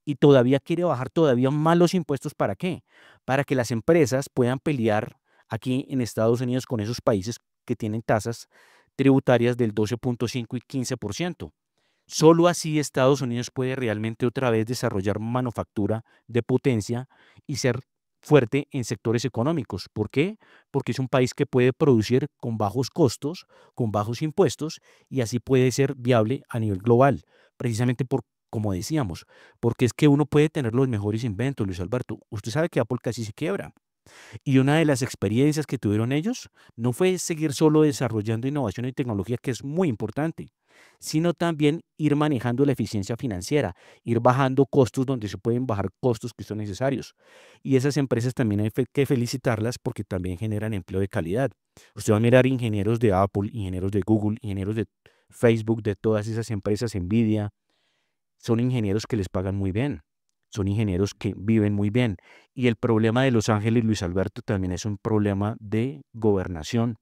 Y todavía quiere bajar todavía más los impuestos, ¿para qué? Para que las empresas puedan pelear aquí en Estados Unidos con esos países que tienen tasas tributarias del 12.5 y 15%. Solo así Estados Unidos puede realmente otra vez desarrollar manufactura de potencia y ser fuerte en sectores económicos. ¿Por qué? Porque es un país que puede producir con bajos costos, con bajos impuestos y así puede ser viable a nivel global. Precisamente por, como decíamos, porque es que uno puede tener los mejores inventos, Luis Alberto. Usted sabe que Apple casi se quiebra. Y una de las experiencias que tuvieron ellos no fue seguir solo desarrollando innovación y tecnología, que es muy importante, sino también ir manejando la eficiencia financiera, ir bajando costos donde se pueden bajar costos que son necesarios. Y esas empresas también hay que felicitarlas porque también generan empleo de calidad. Usted va a mirar ingenieros de Apple, ingenieros de Google, ingenieros de Facebook, de todas esas empresas, Nvidia, son ingenieros que les pagan muy bien, son ingenieros que viven muy bien. Y el problema de Los Ángeles, Luis Alberto, también es un problema de gobernación,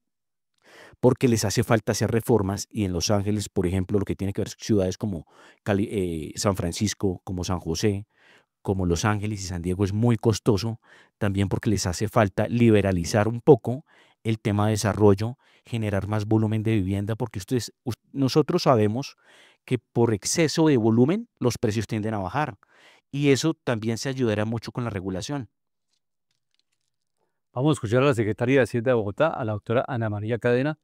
porque les hace falta hacer reformas y en Los Ángeles, por ejemplo, lo que tiene que ver ciudades como San Francisco, como San José, como Los Ángeles y San Diego es muy costoso, también porque les hace falta liberalizar un poco el tema de desarrollo, generar más volumen de vivienda, porque nosotros sabemos que por exceso de volumen los precios tienden a bajar y eso también se ayudará mucho con la regulación. Vamos a escuchar a la secretaria de Hacienda de Bogotá, a la doctora Ana María Cadena,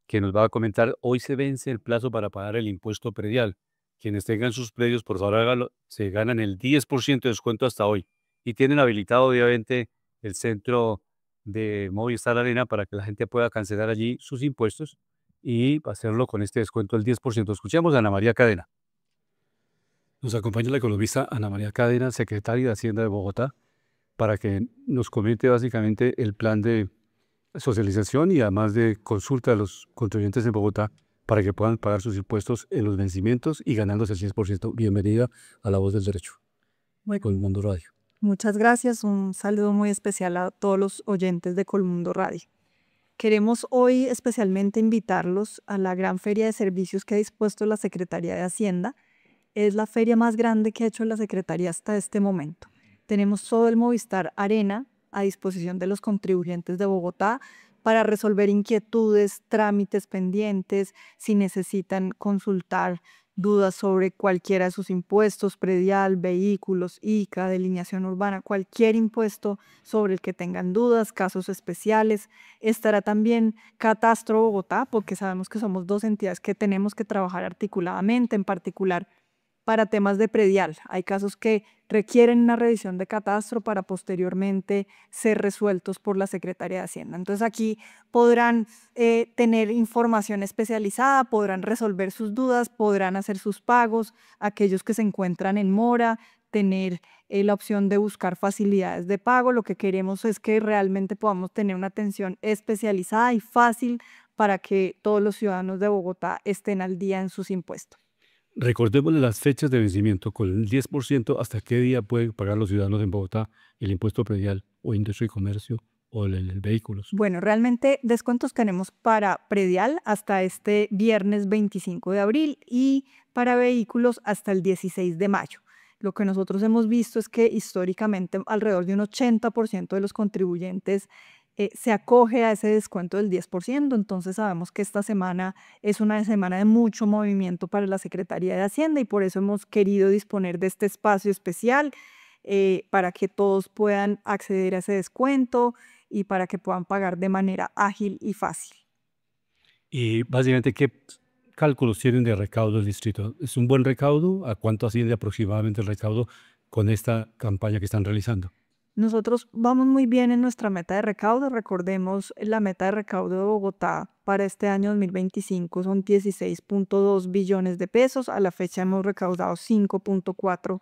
que nos va a comentar, hoy se vence el plazo para pagar el impuesto predial. Quienes tengan sus predios, por favor, se ganan el 10% de descuento hasta hoy. Y tienen habilitado, obviamente, el centro de Movistar Arena para que la gente pueda cancelar allí sus impuestos y hacerlo con este descuento del 10%. Escuchemos a Ana María Cadena. Nos acompaña la economista Ana María Cadena, secretaria de Hacienda de Bogotá, para que nos comente básicamente el plan de socialización y además de consulta a los contribuyentes de Bogotá para que puedan pagar sus impuestos en los vencimientos y ganándose el 100%. Bienvenida a La Voz del Derecho, Colmundo Radio. Muchas gracias. Un saludo muy especial a todos los oyentes de Colmundo Radio. Queremos hoy especialmente invitarlos a la gran feria de servicios que ha dispuesto la Secretaría de Hacienda. Es la feria más grande que ha hecho la Secretaría hasta este momento. Tenemos todo el Movistar Arena a disposición de los contribuyentes de Bogotá para resolver inquietudes, trámites pendientes, si necesitan consultar dudas sobre cualquiera de sus impuestos, predial, vehículos, ICA, delineación urbana, cualquier impuesto sobre el que tengan dudas, casos especiales. Estará también Catastro Bogotá, porque sabemos que somos dos entidades que tenemos que trabajar articuladamente, en particular para temas de predial. Hay casos que requieren una revisión de catastro para posteriormente ser resueltos por la Secretaría de Hacienda. Entonces aquí podrán tener información especializada, podrán resolver sus dudas, podrán hacer sus pagos, aquellos que se encuentran en mora, tener la opción de buscar facilidades de pago. Lo que queremos es que realmente podamos tener una atención especializada y fácil para que todos los ciudadanos de Bogotá estén al día en sus impuestos. Recordemos las fechas de vencimiento. Con el 10%, ¿hasta qué día pueden pagar los ciudadanos en Bogotá el impuesto predial o industria y comercio o el vehículos? Bueno, realmente descuentos tenemos para predial hasta este viernes 25 de abril y para vehículos hasta el 16 de mayo. Lo que nosotros hemos visto es que históricamente alrededor de un 80% de los contribuyentes se acoge a ese descuento del 10%, entonces sabemos que esta semana es una semana de mucho movimiento para la Secretaría de Hacienda y por eso hemos querido disponer de este espacio especial para que todos puedan acceder a ese descuento y para que puedan pagar de manera ágil y fácil. Y básicamente, ¿qué cálculos tienen de recaudo del distrito? ¿Es un buen recaudo? ¿A cuánto asciende aproximadamente el recaudo con esta campaña que están realizando? Nosotros vamos muy bien en nuestra meta de recaudo. Recordemos, la meta de recaudo de Bogotá para este año 2025 son 16.2 billones de pesos. A la fecha hemos recaudado 5.4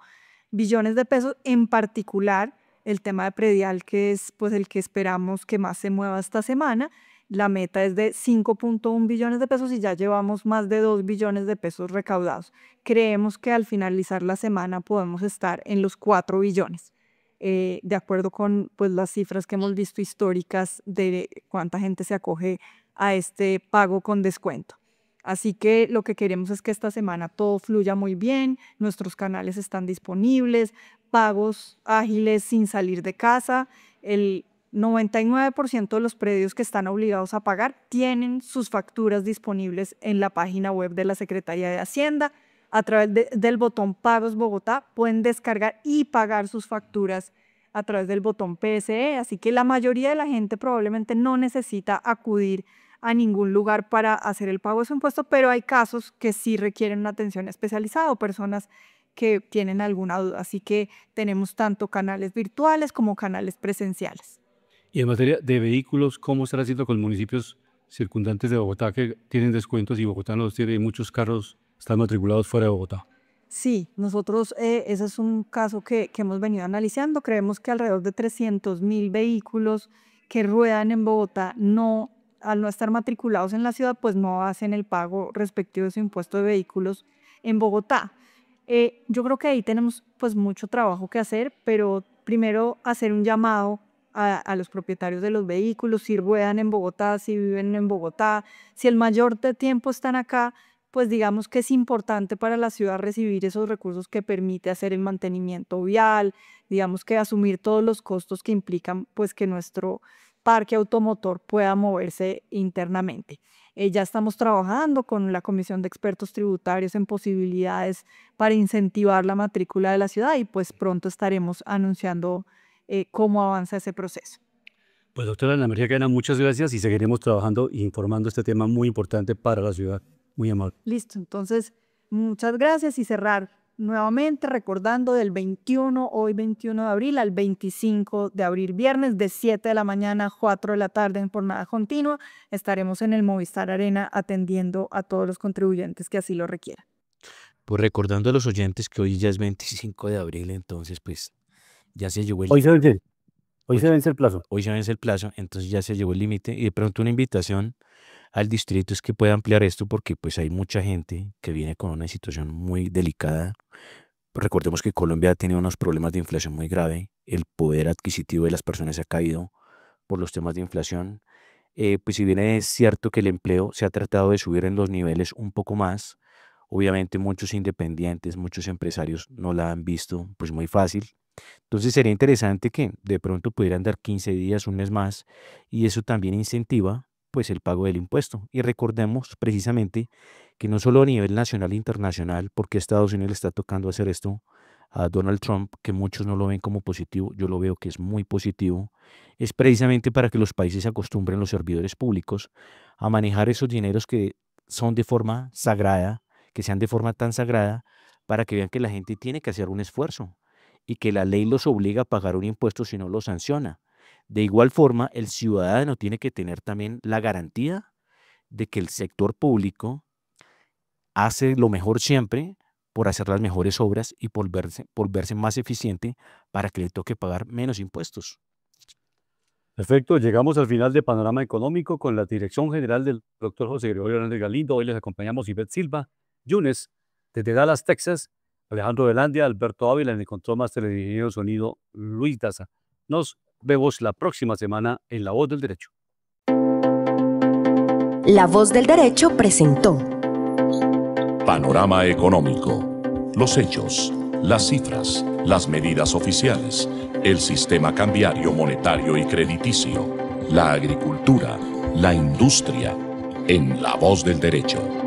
billones de pesos. En particular, el tema de predial, que es pues el que esperamos que más se mueva esta semana. La meta es de 5.1 billones de pesos y ya llevamos más de 2 billones de pesos recaudados. Creemos que al finalizar la semana podemos estar en los 4 billones. De acuerdo con pues, las cifras que hemos visto históricas de cuánta gente se acoge a este pago con descuento. Así que lo que queremos es que esta semana todo fluya muy bien, nuestros canales están disponibles, pagos ágiles sin salir de casa. El 99% de los predios que están obligados a pagar tienen sus facturas disponibles en la página web de la Secretaría de Hacienda. A través del botón Pagos Bogotá pueden descargar y pagar sus facturas a través del botón PSE, así que la mayoría de la gente probablemente no necesita acudir a ningún lugar para hacer el pago de su impuesto, pero hay casos que sí requieren una atención especializada o personas que tienen alguna duda, así que tenemos tanto canales virtuales como canales presenciales. Y en materia de vehículos, ¿cómo están haciendo con municipios circundantes de Bogotá que tienen descuentos y Bogotá no los tiene y muchos carros están matriculados fuera de Bogotá? Sí, nosotros ese es un caso que hemos venido analizando. Creemos que alrededor de 300.000 vehículos que ruedan en Bogotá al no estar matriculados en la ciudad, pues no hacen el pago respectivo de su impuesto de vehículos en Bogotá. Yo creo que ahí tenemos pues mucho trabajo que hacer, pero primero hacer un llamado a los propietarios de los vehículos, si ruedan en Bogotá, si viven en Bogotá, si el mayor de tiempo están acá, pues digamos que es importante para la ciudad recibir esos recursos que permite hacer el mantenimiento vial, digamos que asumir todos los costos que implican pues que nuestro parque automotor pueda moverse internamente. Ya estamos trabajando con la Comisión de Expertos Tributarios en posibilidades para incentivar la matrícula de la ciudad y pues pronto estaremos anunciando cómo avanza ese proceso. Pues doctora Ana María Cadena, muchas gracias y seguiremos trabajando e informando este tema muy importante para la ciudad. Muy amable. Listo, entonces muchas gracias y cerrar nuevamente recordando del 21, hoy 21 de abril al 25 de abril, viernes de 7 de la mañana a 4 de la tarde en jornada continua. Estaremos en el Movistar Arena atendiendo a todos los contribuyentes que así lo requieran. Pues recordando a los oyentes que hoy ya es 25 de abril, entonces pues ya se llegó el... Hoy se vence el plazo. Hoy se vence el plazo, entonces ya se llegó el límite y de pronto una invitación al distrito es que pueda ampliar esto porque pues hay mucha gente que viene con una situación muy delicada. Recordemos que Colombia tiene unos problemas de inflación muy grave, el poder adquisitivo de las personas ha caído por los temas de inflación. Pues si bien es cierto que el empleo se ha tratado de subir en los niveles un poco más, obviamente muchos independientes, muchos empresarios no la han visto pues muy fácil. Entonces sería interesante que de pronto pudieran dar 15 días, un mes más, y eso también incentiva pues el pago del impuesto. Y recordemos precisamente que no solo a nivel nacional e internacional, porque a Estados Unidos le está tocando hacer esto a Donald Trump, que muchos no lo ven como positivo, yo lo veo que es muy positivo, es precisamente para que los países se acostumbren, los servidores públicos, a manejar esos dineros que son de forma sagrada, que sean de forma tan sagrada, para que vean que la gente tiene que hacer un esfuerzo y que la ley los obliga a pagar un impuesto si no lo sanciona. De igual forma, el ciudadano tiene que tener también la garantía de que el sector público hace lo mejor siempre por hacer las mejores obras y por verse más eficiente para que le toque pagar menos impuestos. Perfecto, llegamos al final de Panorama Económico con la dirección general del doctor José Gregorio Hernández Galindo. Hoy les acompañamos Ivette Silva, Yunes, desde Dallas, Texas, Alejandro Velandia, Alberto Ávila, en el control máster de ingeniero de sonido, Luis Daza. Nos vemos la próxima semana en La Voz del Derecho. La Voz del Derecho presentó Panorama Económico. Los hechos, las cifras, las medidas oficiales, el sistema cambiario, monetario y crediticio, la agricultura, la industria, en La Voz del Derecho.